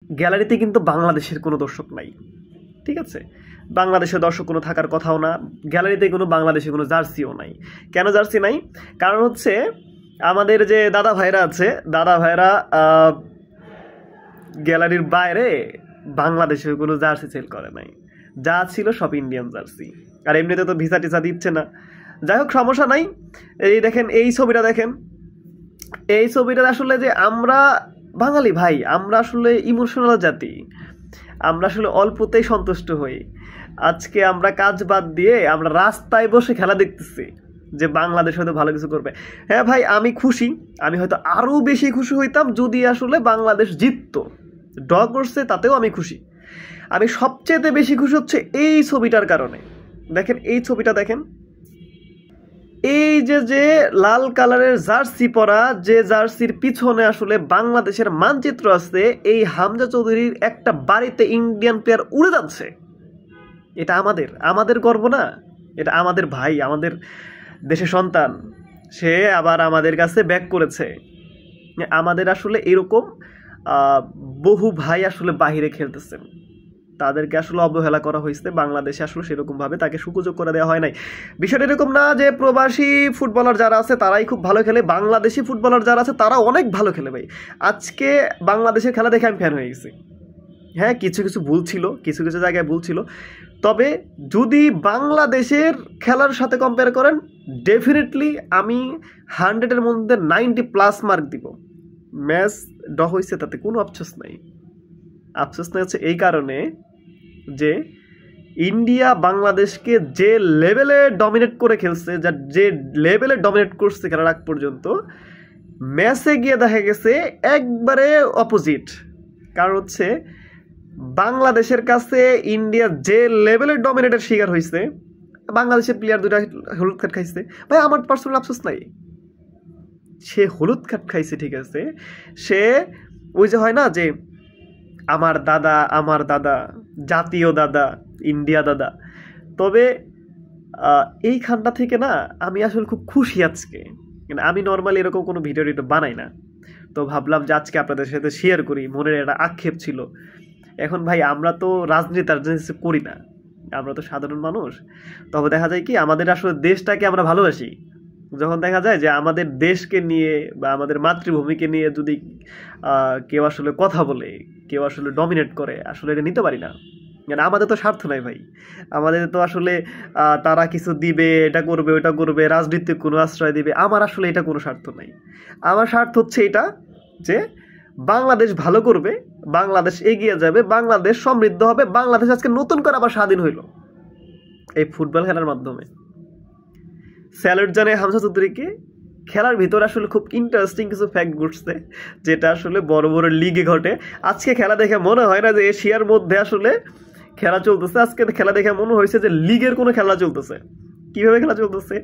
গ্যালারিতে কিন্তু বাংলাদেশের কোনো দর্শক নাই, ঠিক আছে? বাংলাদেশের দর্শক কোনো থাকার কথাও না, গ্যালারিতে কোনো বাংলাদেশে কোনো জার্সিও নাই। কেন জার্সি নাই? কারণ হচ্ছে আমাদের যে দাদা ভাইরা আছে, দাদা ভাইরা গ্যালারির বাইরে বাংলাদেশের কোনো জার্সি সেল করে নাই, যা ছিল সব ইন্ডিয়ান জার্সি। আর এমনিতে তো ভিসা টিসা দিচ্ছে না, যাই হোক সমস্যা নাই। এই দেখেন, এই ছবিটা দেখেন, এই ছবিটা আসলে যে আমরা বাঙালি ভাই, আমরা আসলে ইমোশনাল জাতি, আমরা আসলে অল্পতেই সন্তুষ্ট হই। আজকে আমরা কাজ বাদ দিয়ে আমরা রাস্তায় বসে খেলা দেখতেছি যে বাংলাদেশ হয়তো ভালো কিছু করবে। হ্যাঁ ভাই, আমি খুশি, আমি হয়তো আরও বেশি খুশি হইতাম যদি আসলে বাংলাদেশ জিততো। ড্র করছে তাতেও আমি খুশি। আমি সবচেয়ে বেশি খুশি হচ্ছে এই ছবিটার কারণে। দেখেন এই ছবিটা দেখেন, এই যে লাল কালারের জার্সি পরা, যে জার্সির পিছনে আসলে বাংলাদেশের মানচিত্র আছে, এই হামজা চৌধুরীর একটা বাড়িতে ইন্ডিয়ান প্লেয়ার উড়ে যাচ্ছে। এটা আমাদের গর্ব না? এটা আমাদের ভাই, আমাদের দেশের সন্তান, সে আবার আমাদের কাছে ব্যাক করেছে। আমাদের আসলে এরকম বহু ভাই আসলে বাহিরে খেলতেছেন, তাদেরকে আসলে অবহেলা করা হয়েছে। বাংলাদেশে আসলে সেরকমভাবে তাকে সুযোগ করে দেওয়া হয় নাই। বিষয়টা এরকম না যে প্রবাসী ফুটবলার যারা আছে তারাই খুব ভালো খেলে, বাংলাদেশি ফুটবলার যারা আছে তারা অনেক ভালো খেলে ভাই। আজকে বাংলাদেশের খেলা দেখে আমি ফ্যান হয়ে গেছি। হ্যাঁ, কিছু ভুল ছিল, কিছু জায়গায় ভুল ছিল, তবে যদি বাংলাদেশের খেলার সাথে কম্পেয়ার করেন, ডেফিনেটলি আমি 100-এর মধ্যে 90+ মার্ক দিব। ম্যাচ ড্র হয়েছে তাতে কোনো আফসোস নাই। আফসোস নাই হচ্ছে এই কারণে যে ইন্ডিয়া বাংলাদেশকে যে লেভেলে ডমিনেট করে খেলছে, যে লেভেলে ডমিনেট করছে খেলার আগ পর্যন্ত, ম্যাচে গিয়ে দেখা গেছে একবারে অপোজিট। কারণ হচ্ছে বাংলাদেশের কাছে ইন্ডিয়া যে লেভেলের ডমিনেটের শিকার হয়েছে, বাংলাদেশের প্লেয়ার 2টা হলুদ কার্ড খাইছে ভাই, আমার পার্সোনাল আফসোস নাই। সে হলুদ কার্ড খাইছে ঠিক আছে, সে ওই যে হয় না যে আমার দাদা, জাতীয় দাদা, ইন্ডিয়া দাদা। তবে এইখানটা থেকে না আমি আসলে খুব খুশি আজকে। আমি নর্মালি এরকম কোনো ভিডিও বানাই না, তো ভাবলাম যে আজকে আপনাদের সাথে শেয়ার করি। মনের একটা আক্ষেপ ছিল। এখন ভাই আমরা তো রাজনীতি করি না, আমরা তো সাধারণ মানুষ। তবে দেখা যায় কি, আমাদের আসলে দেশটাকে আমরা ভালোবাসি। যখন দেখা যায় যে আমাদের দেশকে নিয়ে বা আমাদের মাতৃভূমিকে নিয়ে যদি কেউ আসলে কথা বলে, কেউ আসলে ডমিনেট করে, আসলে এটা নিতে পারি না। মানে আমাদের তো স্বার্থ নাই ভাই, আমাদের তো আসলে তারা কিছু দিবে, এটা করবে, ওটা করবে, রাজনীতিক কোনো আশ্রয় দিবে, আমার আসলে এটা কোনো স্বার্থ নাই। আমার স্বার্থ হচ্ছে এটা যে বাংলাদেশ ভালো করবে, বাংলাদেশ এগিয়ে যাবে, বাংলাদেশ সমৃদ্ধ হবে। বাংলাদেশ আজকে নতুন করে আবার স্বাধীন হইল এই ফুটবল খেলার মাধ্যমে। স্যালুট জানাই হামজা চৌধুরীকে। খেলার ভিতরে আসলে খুব ইন্টারেস্টিং কিছু ফ্যাক্ট ঘটছে, যেটা আসলে বড় বড় লিগে ঘটে। আজকে খেলা দেখে মনে হয় না যে এশিয়ার মধ্যে আসলে খেলা চলতেছে। আজকে খেলা দেখে মনে হয়েছে যে লিগের কোনো খেলা চলতেছে। কিভাবে খেলা চলতেছে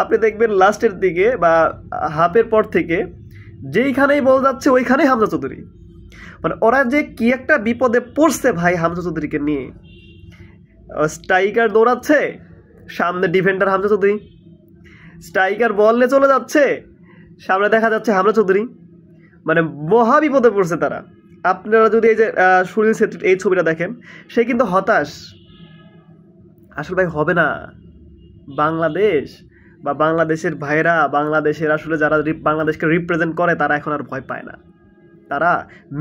আপনি দেখবেন, লাস্টের দিকে বা হাফের পর থেকে যেইখানেই বল যাচ্ছে ওইখানেই হামজা চৌধুরী। মানে ওরা যে কি একটা বিপদে পড়ছে ভাই হামজা চৌধুরীকে নিয়ে। স্ট্রাইকার দৌড়াচ্ছে, সামনে ডিফেন্ডার হামজা চৌধুরী, স্ট্রাইকার বল নিয়ে চলে যাচ্ছে, সামনে দেখা যাচ্ছে হামজা চৌধুরী। মানে মহা বিপদে পড়ছে তারা। আপনারা যদি এই যে সুনীল ছেত্রীর এই ছবিটা দেখেন, সে কিন্তু হতাশ। আসলে ভাই হবে না, বাংলাদেশ বা বাংলাদেশের ভাইরা, বাংলাদেশের আসলে যারা বাংলাদেশকে রিপ্রেজেন্ট করে, তারা এখন আর ভয় পায় না। তারা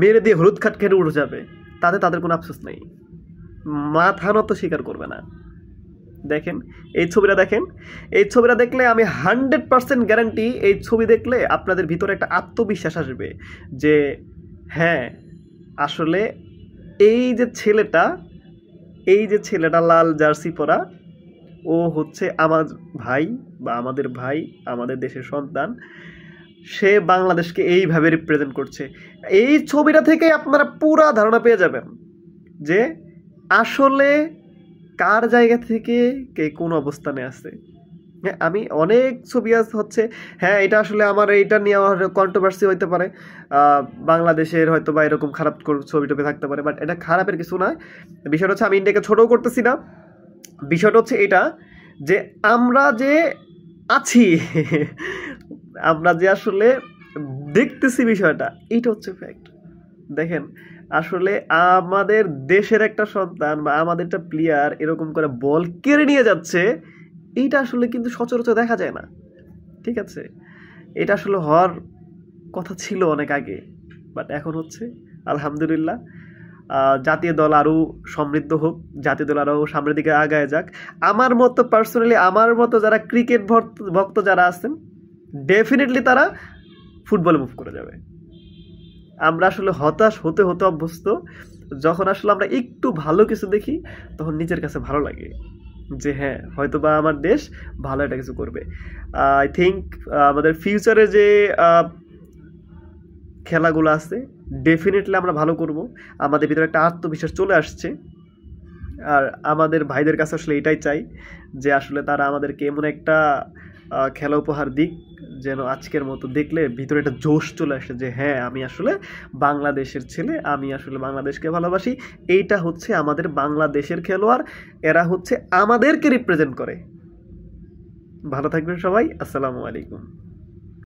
মেরে দিয়ে হলুদ কার্ড খেটে উঠে যাবে, তাদের কোনো আফসোস নেই, মাথা নত স্বীকার করবে না। দেখেন এই ছবিটা দেখেন, এই ছবিটা দেখলে আমি 100% গ্যারান্টি, এই ছবি দেখলে আপনাদের ভিতরে একটা আত্মবিশ্বাস আসবে যে হ্যাঁ আসলে এই যে ছেলেটা লাল জার্সি পরা, ও হচ্ছে আমার ভাই বা আমাদের ভাই, আমাদের দেশের সন্তান। সে বাংলাদেশকে এইভাবে রিপ্রেজেন্ট করছে। এই ছবিটা থেকে আপনারা পুরা ধারণা পেয়ে যাবেন যে আসলে কার জায়গা থেকে কে কোন অবস্থানে আছে। হ্যাঁ, আমি অনেক ছবি হচ্ছে, হ্যাঁ এটা আসলে আমার এইটা নিয়ে আমার কন্ট্রোভার্সি হইতে পারে, বাংলাদেশের হয়তো বা এরকম খারাপ ছবি টবি থাকতে পারে, বাট এটা খারাপের কিছু নয়। বিষয়টা হচ্ছে আমি ইন্ডিয়াকে ছোটও করতেছি না, বিষয়টা হচ্ছে এটা যে আমরা যে আছি আমরা যে আসলে দেখতেছি বিষয়টা, এইটা হচ্ছে ফ্যাক্ট। দেখেন আসলে আমাদের দেশের একটা সন্তান বা আমাদের একটা প্লেয়ার এরকম করে বল কেড়ে নিয়ে যাচ্ছে, এইটা আসলে কিন্তু সচরাচর দেখা যায় না। ঠিক আছে, এটা আসলে হওয়ার কথা ছিল অনেক আগে, বাট এখন হচ্ছে। আলহামদুলিল্লাহ, জাতীয় দল আরও সমৃদ্ধ হোক, জাতীয় দল আরও সামনের দিকে আগায় যাক। আমার মতো পার্সোনালি, আমার মতো যারা ক্রিকেট ভক্ত যারা আছেন, ডেফিনেটলি তারা ফুটবলে মুভ করে যাবে। আমরা আসলে হতাশ হতে হতে অভ্যস্ত। যখন আসলে আমরা একটু ভালো কিছু দেখি, তখন নিজের কাছে ভালো লাগে যে হ্যাঁ, হয়তো বা আমার দেশ ভালো একটা কিছু করবে। আই থিঙ্ক আমাদের ফিউচারে যে খেলাগুলো আছে, ডেফিনেটলি আমরা ভালো করব। আমাদের ভিতরে একটা আত্মবিশ্বাস চলে আসছে। আর আমাদের ভাইদের কাছে আসলে এটাই চাই যে আসলে তারা আমাদেরকে এমন একটা খেলা উপহার দিক, যেন আজকের মতো দেখলে ভিতরে একটা জোশ চলে আসে যে হ্যাঁ, আমি আসলে বাংলাদেশের ছেলে, আমি আসলে বাংলাদেশকে ভালোবাসি। এইটা হচ্ছে আমাদের বাংলাদেশের খেলোয়াড়, এরা হচ্ছে আমাদেরকে রিপ্রেজেন্ট করে। ভালো থাকবেন সবাই, আসসালামু আলাইকুম।